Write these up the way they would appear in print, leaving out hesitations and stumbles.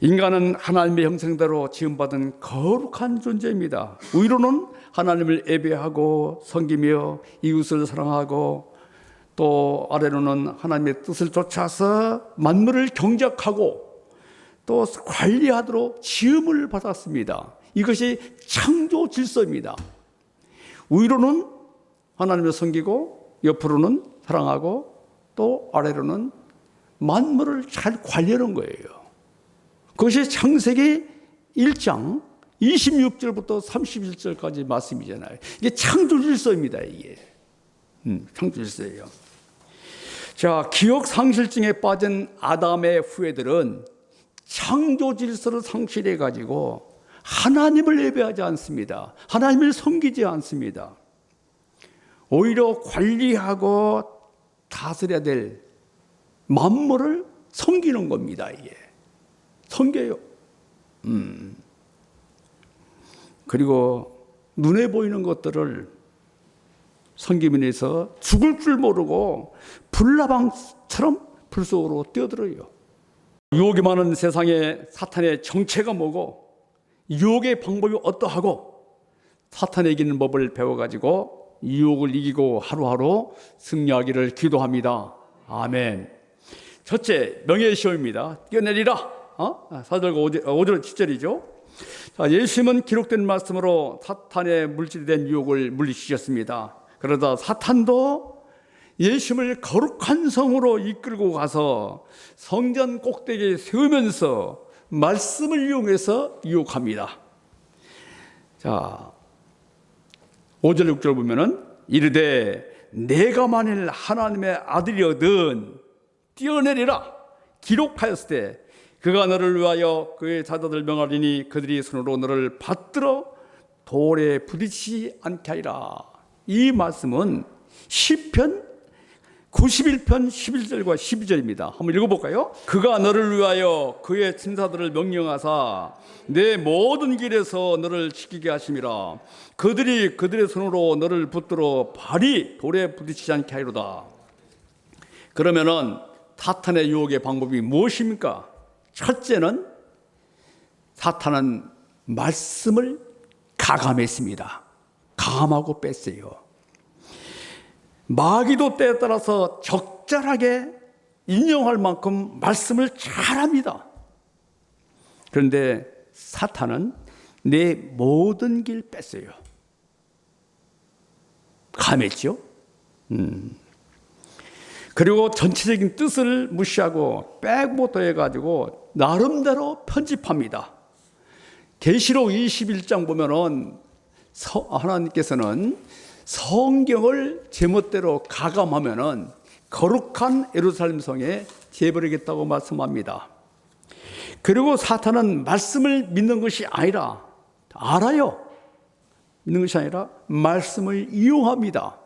인간은 하나님의 형상대로 지음받은 거룩한 존재입니다. 위로는 하나님을 예배하고 섬기며 이웃을 사랑하고, 또 아래로는 하나님의 뜻을 쫓아서 만물을 경작하고 또 관리하도록 지음을 받았습니다. 이것이 창조 질서입니다. 위로는 하나님을 섬기고, 옆으로는 사랑하고, 또 아래로는 만물을 잘 관리하는 거예요. 그것이 창세기 1장 26절부터 31절까지 말씀이잖아요. 이게 창조 질서입니다. 이게 창조 질서예요. 자, 기억 상실증에 빠진 아담의 후예들은 창조 질서를 상실해 가지고 하나님을 예배하지 않습니다. 하나님을 섬기지 않습니다. 오히려 관리하고 다스려야 될 만물을 섬기는 겁니다. 이게 섬겨요. 그리고 눈에 보이는 것들을 섬김에 대해서 죽을 줄 모르고 불나방처럼 불 속으로 뛰어들어요. 유혹이 많은 세상에 사탄의 정체가 뭐고, 유혹의 방법이 어떠하고, 사탄에 이기는 법을 배워가지고 유혹을 이기고 하루하루 승리하기를 기도합니다. 아멘. 첫째, 명예의 시험입니다. 뛰어내리라. 4절과 5절 7절이죠. 자, 예수님은 기록된 말씀으로 사탄의 물질이 된 유혹을 물리치셨습니다. 그러다 사탄도 예수님을 거룩한 성으로 이끌고 가서 성전 꼭대기에 세우면서 말씀을 이용해서 유혹합니다. 자, 5절 6절 보면은 이르되 내가 만일 하나님의 아들이거든 뛰어내리라 기록하였을 때 그가 너를 위하여 그의 자녀들 명하리니 그들이 손으로 너를 받들어 돌에 부딪히지 않게 하리라. 이 말씀은 시편 91편 11절과 12절입니다. 한번 읽어볼까요? 그가 너를 위하여 그의 친사들을 명령하사 내 모든 길에서 너를 지키게 하심이라. 그들이 그들의 손으로 너를 붙들어 발이 돌에 부딪히지 않게 하리로다. 그러면은 사탄의 유혹의 방법이 무엇입니까? 첫째는 사탄은 말씀을 가감했습니다. 가감하고 뺐어요. 마귀도 때에 따라서 적절하게 인용할 만큼 말씀을 잘합니다. 그런데 사탄은 내 모든 길 뺐어요. 감했죠? 그리고 전체적인 뜻을 무시하고 빼고부터 해가지고 나름대로 편집합니다. 계시록 21장 보면은 하나님께서는 성경을 제멋대로 가감하면은 거룩한 예루살렘 성에 재버리겠다고 말씀합니다. 그리고 사탄은 말씀을 믿는 것이 아니라 알아요. 믿는 것이 아니라 말씀을 이용합니다.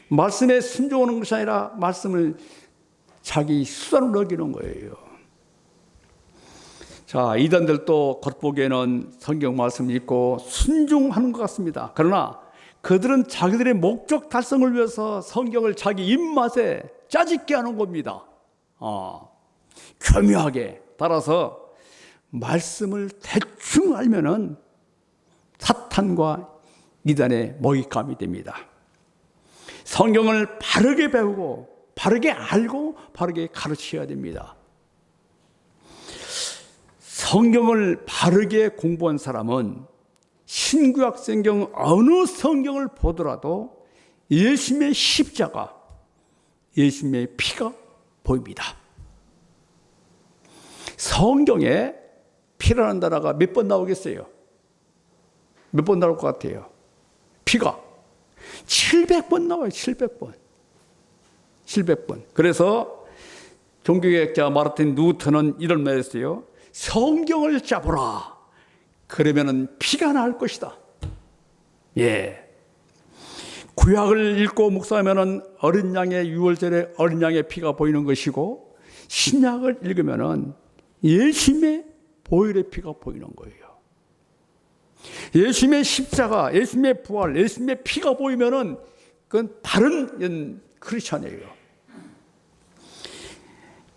말씀에 순종하는 것이 아니라 말씀을 자기 수단으로 여기는 거예요. 자, 이단들도 겉보기에는 성경 말씀을 읽고 순종하는 것 같습니다. 그러나 그들은 자기들의 목적 달성을 위해서 성경을 자기 입맛에 짜집게 하는 겁니다. 교묘하게. 따라서 말씀을 대충 알면은 사탄과 이단의 먹잇감이 됩니다. 성경을 바르게 배우고 바르게 알고 바르게 가르쳐야 됩니다. 성경을 바르게 공부한 사람은 신구약 성경 어느 성경을 보더라도 예수님의 십자가, 예수님의 피가 보입니다. 성경에 피라는 단어가 몇 번 나오겠어요? 몇 번 나올 것 같아요? 피가 700번 나와요. 700번. 700번. 그래서 종교개혁자 마르틴 루터는 이런 말을 했어요. 성경을 잡으라. 그러면은 피가 나올 것이다. 예. 구약을 읽고 묵상하면은 어린 양의 유월절에 어린 양의 피가 보이는 것이고, 신약을 읽으면은 예수님의 보혈의 피가 보이는 거예요. 예수님의 십자가, 예수님의 부활, 예수님의 피가 보이면은 그건 바른 크리스천이에요.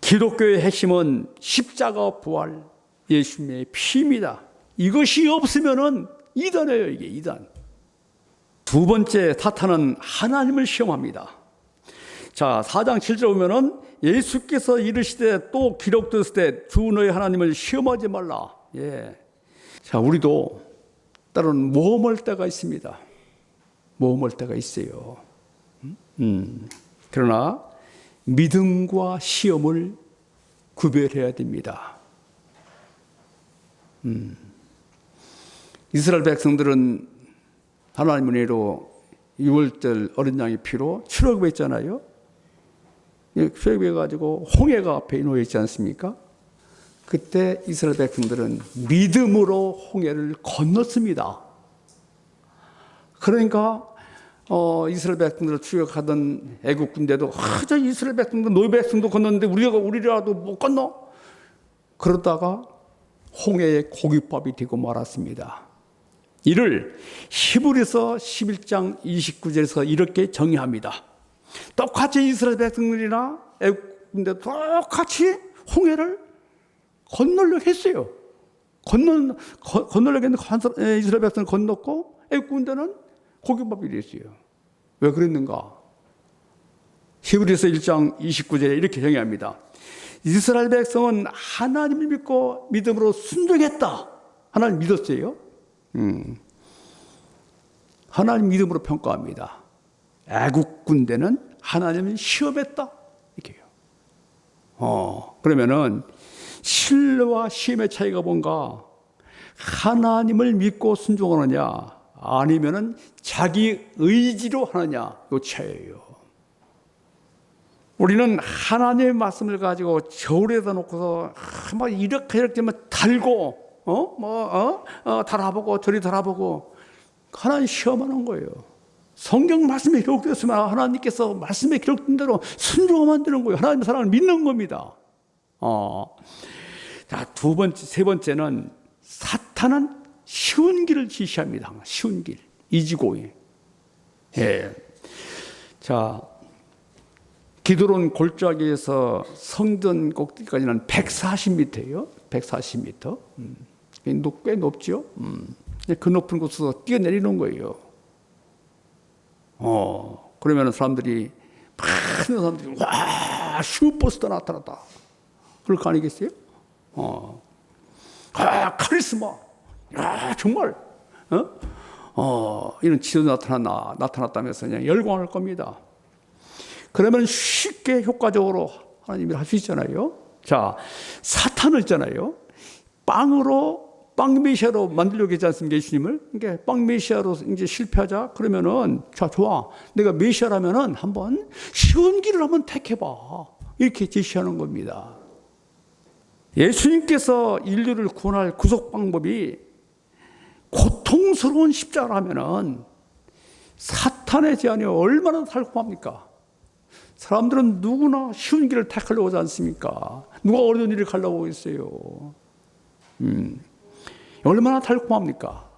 기독교의 핵심은 십자가 부활, 예수님의 피입니다. 이것이 없으면은 이단이에요. 이게 이단. 두 번째, 사탄은 하나님을 시험합니다. 자, 4장 7절 보면은 예수께서 이르시되 또 기록되었을 때 주 너희 하나님을 시험하지 말라. 예. 자, 우리도 때로는 모험할 때가 있습니다. 모험할 때가 있어요. 그러나 믿음과 시험을 구별해야 됩니다. 이스라엘 백성들은 하나님 은혜로 6월절 어린 양의 피로 출애굽했잖아요. 출애굽해가지고 홍해가 앞에 놓여 있지 않습니까? 그때 이스라엘 백성들은 믿음으로 홍해를 건넜습니다. 그러니까 이스라엘 백성들을 추격하던 애국 군대도 저 이스라엘 백성들 노예 백성도 건넜는데 우리라도 못 건너. 그러다가 홍해에 고깃밥이 되고 말았습니다. 이를 히브리서 11장 29절에서 이렇게 정의합니다. 똑같이 이스라엘 백성들이나 애국 군대 똑같이 홍해를 건너려고 했어요. 건너려고 했는데 이스라엘 백성은 건넜고 애국 군대는 고깃밥이 됐어요. 왜 그랬는가? 히브리서 1장 29절에 이렇게 정의합니다. 이스라엘 백성은 하나님을 믿고 믿음으로 순종했다. 하나님 믿었어요. 하나님 믿음으로 평가합니다. 애국 군대는 하나님을 시험했다. 이렇게요. 그러면은 신뢰와 시험의 차이가 뭔가? 하나님을 믿고 순종하느냐, 아니면은 자기 의지로 하느냐, 이 차이예요. 우리는 하나님의 말씀을 가지고 저울에다 놓고서 막 이렇게 막 달고 달아보고 저리 달아보고 하나님 시험하는 거예요. 성경 말씀에 기록되었으면 하나님께서 말씀에 기록된 대로 순종하면 되는 거예요. 하나님의 사랑을 믿는 겁니다. 자, 세 번째는 사탄은 쉬운 길을 지시합니다. 쉬운 길, 이지고이. 예. 자, 기드론 골짜기에서 성전 꼭대기까지는 140m예요. 140m. 꽤 높죠. 그 높은 곳에서 뛰어내리는 거예요. 그러면 사람들이 많은 사람들이 와, 슈퍼스타 나타났다. 그럴 거 아니겠어요? 카리스마. 야, 정말. 이런 지도 나타났다면서 그냥 열광할 겁니다. 그러면 쉽게 효과적으로 하나님이 할 수 있잖아요. 자, 사탄을 있잖아요. 빵 메시아로 만들려고 했지 않습니까? 예수님을. 그러니까 빵 메시아로 이제 실패하자. 그러면은, 자, 좋아. 내가 메시아라면은 한번 쉬운 길을 한번 택해봐. 이렇게 제시하는 겁니다. 예수님께서 인류를 구원할 구속 방법이 고통스러운 십자가라면은 사탄의 제안이 얼마나 달콤합니까? 사람들은 누구나 쉬운 길을 택하려고 하지 않습니까? 누가 어려운 일을 가려고 했어요? 얼마나 달콤합니까?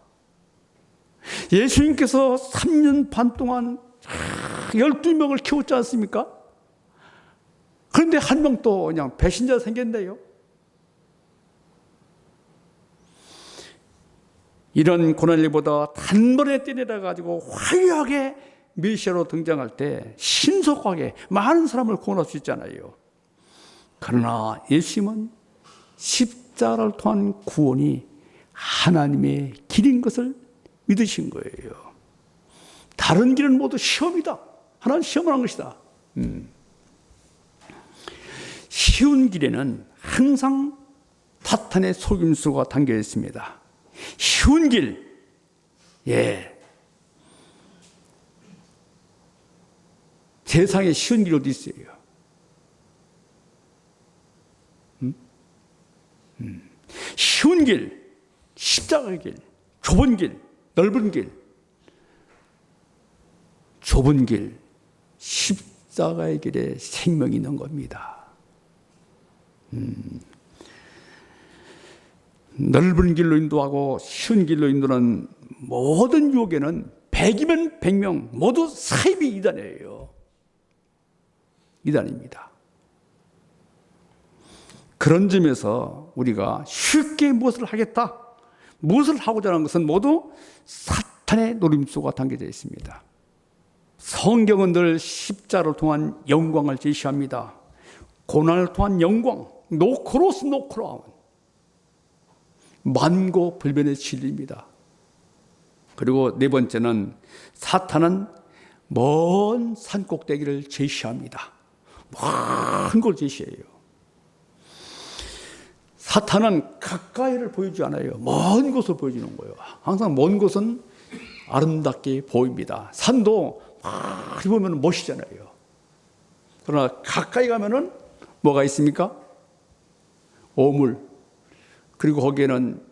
예수님께서 3년 반 동안 12명을 키웠지 않습니까? 그런데 한 명 또 그냥 배신자 생겼네요. 이런 고난일보다 단번에 뛰내려 가지고 화려하게 메시아로 등장할 때 신속하게 많은 사람을 구원할 수 있잖아요. 그러나 예수님은 십자가를 통한 구원이 하나님의 길인 것을 믿으신 거예요. 다른 길은 모두 시험이다. 하나님 시험을 한 것이다. 쉬운 길에는 항상 사탄의 속임수가 담겨 있습니다. 쉬운 길, 예. 세상에 쉬운 길 어디 있어요? 쉬운 길, 십자가의 길, 좁은 길, 넓은 길, 좁은 길, 십자가의 길에 생명이 있는 겁니다. 넓은 길로 인도하고 쉬운 길로 인도하는 모든 유혹에는 100이면 100명 모두 사입이 이단이에요. 이단입니다. 그런 점에서 우리가 쉽게 무엇을 하겠다, 무엇을 하고자 하는 것은 모두 사탄의 노림수가 담겨져 있습니다. 성경은 늘 십자를 통한 영광을 제시합니다. 고난을 통한 영광, 노크로스 노크라운, 만고불변의 진리입니다. 그리고 네 번째는 사탄은 먼 산꼭대기를 제시합니다. 먼 걸 제시해요. 사탄은 가까이를 보이지 않아요. 먼 곳을 보여주는 거예요. 항상 먼 곳은 아름답게 보입니다. 산도 많이 보면 멋있잖아요. 그러나 가까이 가면은 뭐가 있습니까? 오물. 그리고 거기에는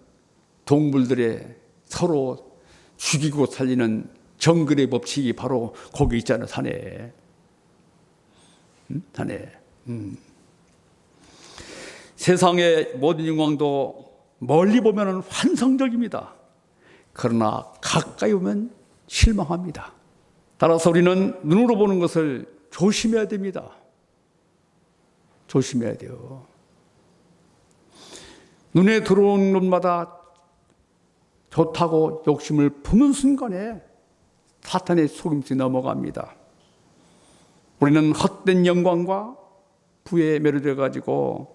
동물들의 서로 죽이고 살리는 정글의 법칙이 바로 거기 있잖아요. 산에. 산에. 세상의 모든 영광도 멀리 보면 환상적입니다. 그러나 가까이 보면 실망합니다. 따라서 우리는 눈으로 보는 것을 조심해야 됩니다. 조심해야 돼요. 눈에 들어오는 것마다 좋다고 욕심을 품은 순간에 사탄의 속임수에 넘어갑니다. 우리는 헛된 영광과 부에 매료되어 가지고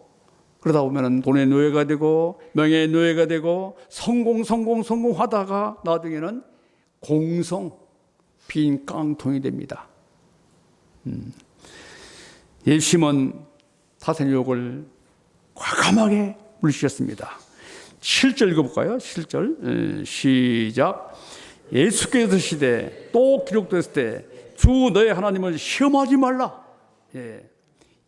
그러다 보면 돈의 노예가 되고 명예의 노예가 되고 성공하다가 나중에는 공성, 빈 깡통이 됩니다. 예수님은 사탄의 유혹을 과감하게 물리치셨습니다. 7절 읽어볼까요? 7절 시작. 예수께서 드시되 또 기록되었을 때 주 너의 하나님을 시험하지 말라.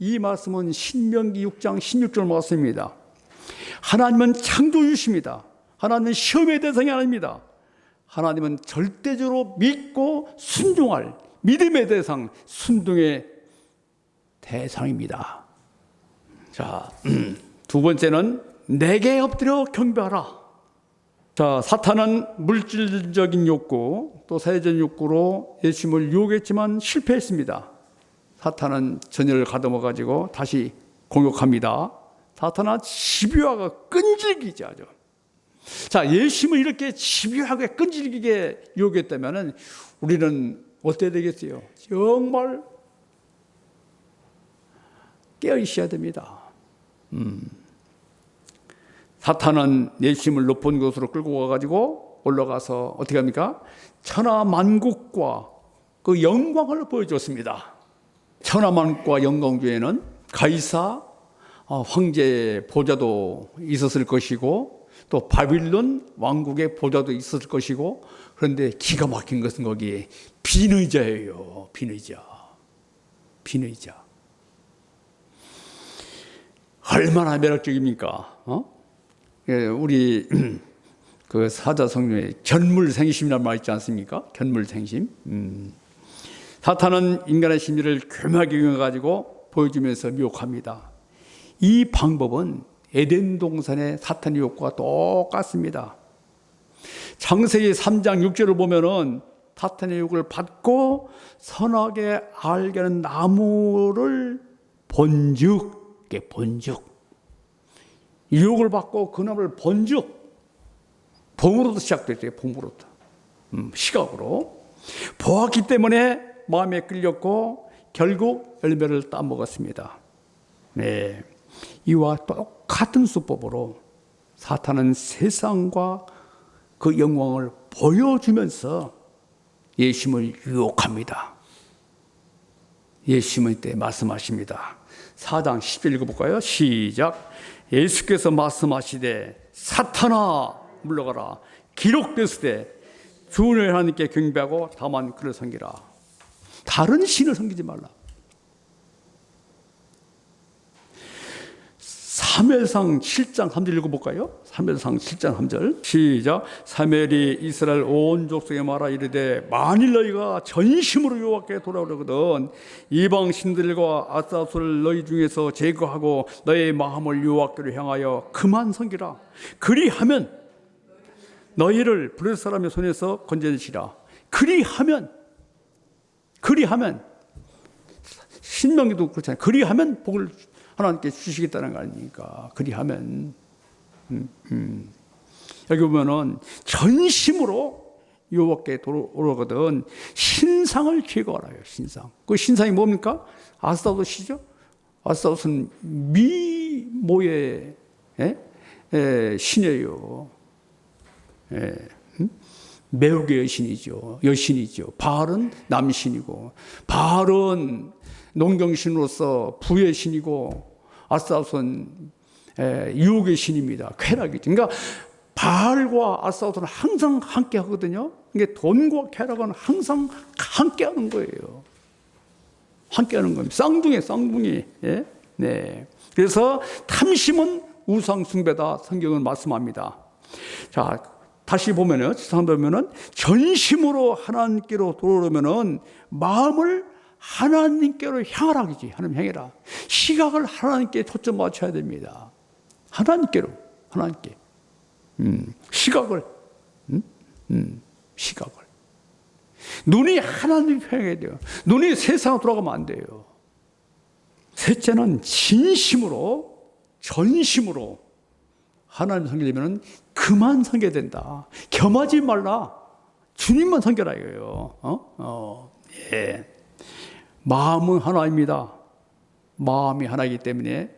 이 말씀은 신명기 6장 16절 말씀입니다. 하나님은 창조주십니다. 하나님은 시험의 대상이 아닙니다. 하나님은 절대적으로 믿고 순종할 믿음의 대상, 순종의 대상입니다. 자, 두 번째는 내게 엎드려 경배하라. 자, 사탄은 물질적인 욕구, 또 사회적인 욕구로 예수님을 유혹했지만 실패했습니다. 사탄은 전열을 가다듬어 가지고 다시 공격합니다. 사탄은 집요하고 끈질기게 하죠. 자, 예수님을 이렇게 집요하게 끈질기게 유혹했다면 우리는 어떻게 되겠어요? 정말 깨어 있어야 됩니다. 사탄은 예수님을 높은 곳으로 끌고 가가지고 올라가서 어떻게 합니까? 천하만국과 그 영광을 보여줬습니다. 천하만국과 영광 중에는 가이사 황제의 보좌도 있었을 것이고 또 바빌론 왕국의 보좌도 있었을 것이고, 그런데 기가 막힌 것은 거기에 빈의자예요. 빈의자. 얼마나 매력적입니까? 우리 그 사자성경에 견물생심이라는 말 있지 않습니까? 견물생심. 사탄은 인간의 심리를 교묘하게 이용해가지고 보여주면서 미혹합니다. 이 방법은 에덴 동산의 사탄의 욕구와 똑같습니다. 창세기 3장 6절을 보면은 사탄의 유혹을 받고 선하게 알게 하는 나무를 본즉 유혹을 받고 그 나무를 본즉, 봄으로도 시작됐어요. 봄으로도. 시각으로 보았기 때문에 마음에 끌렸고 결국 열매를 따먹었습니다. 네, 이와 똑같은 수법으로 사탄은 세상과 그 영광을 보여주면서 예수님을 유혹합니다. 예수님은 이때 말씀하십니다. 4장 10절 읽어볼까요? 시작. 예수께서 말씀하시되 사탄아 물러가라. 기록됐을 때 주 너의 하나님께 경배하고 다만 그를 섬기라. 다른 신을 섬기지 말라. 사무엘상 7장 3절 읽어볼까요? 사무엘상 7장 3절 시작. 사무엘이 이스라엘 온 족속에 말하 이르되 만일 너희가 전심으로 여호와께 돌아오려거든 이방 신들과 아스타롯을 너희 중에서 제거하고 너의 마음을 여호와께로 향하여 그만 섬기라. 그리하면 너희를 블레셋 사람의 손에서 건져내시라. 그리하면 신명기도 그렇잖아요. 그리하면 복을 하나님께 주시겠다는 거 아닙니까? 그리하면 여기 보면은 전심으로 여호와께 돌아오거든 신상을 제거하라요. 신상. 그 신상이 뭡니까? 아스타롯이죠. 아스타롯은 미모의 신이에요. 매혹의 여신이죠. 바알은 남신이고, 바알은 농경신으로서 부의 신이고, 아스타롯은 유혹의 신입니다. 쾌락이죠. 그러니까 바알과 아스타롯은 항상 함께 하거든요. 이게 돈과 쾌락은 항상 함께 하는 거예요. 함께 하는 겁니다. 쌍둥이. 예? 네. 그래서 탐심은 우상숭배다. 성경은 말씀합니다. 자, 다시 보면은, 전심으로 하나님께로 돌아오면은 마음을 하나님께로 향하라기지. 하나님 향해라. 시각을 하나님께 초점 맞춰야 됩니다. 하나님께. 시각을. 눈이 하나님 향해야 돼요. 눈이 세상으로 돌아가면 안 돼요. 셋째는 전심으로 하나님 섬기려면 그만 섬겨야 된다. 겸하지 말라. 주님만 섬겨라 이거예요. 예. 마음은 하나입니다. 마음이 하나이기 때문에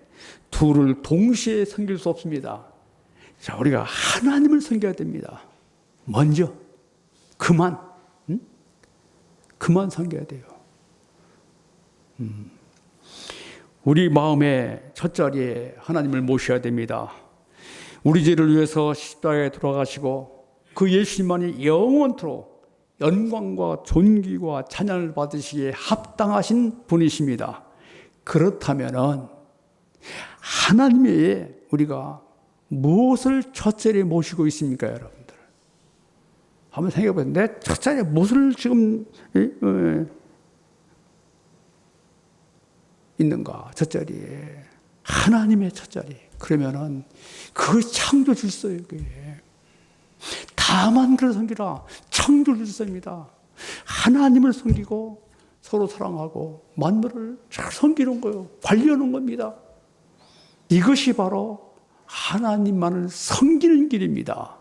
둘을 동시에 섬길 수 없습니다. 자, 우리가 하나님을 섬겨야 됩니다. 먼저 그만 섬겨야 돼요. 우리 마음의 첫 자리에 하나님을 모셔야 됩니다. 우리 죄를 위해서 십자가에 돌아가시고 그 예수님만이 영원토록 영광과 존귀와 찬양을 받으시기에 합당하신 분이십니다. 그렇다면 하나님 외에 우리가 무엇을 첫 자리에 모시고 있습니까, 여러분들? 한번 생각해 보세요. 내 첫 자리에 무엇을 지금 있는가? 첫 자리에 하나님의 첫 자리. 그러면은 그것이 창조 질서예요. 그게. 다만 그를 섬기라. 창조 질서입니다. 하나님을 섬기고 서로 사랑하고 만물을 잘 섬기는 거예요. 관리하는 겁니다. 이것이 바로 하나님만을 섬기는 길입니다.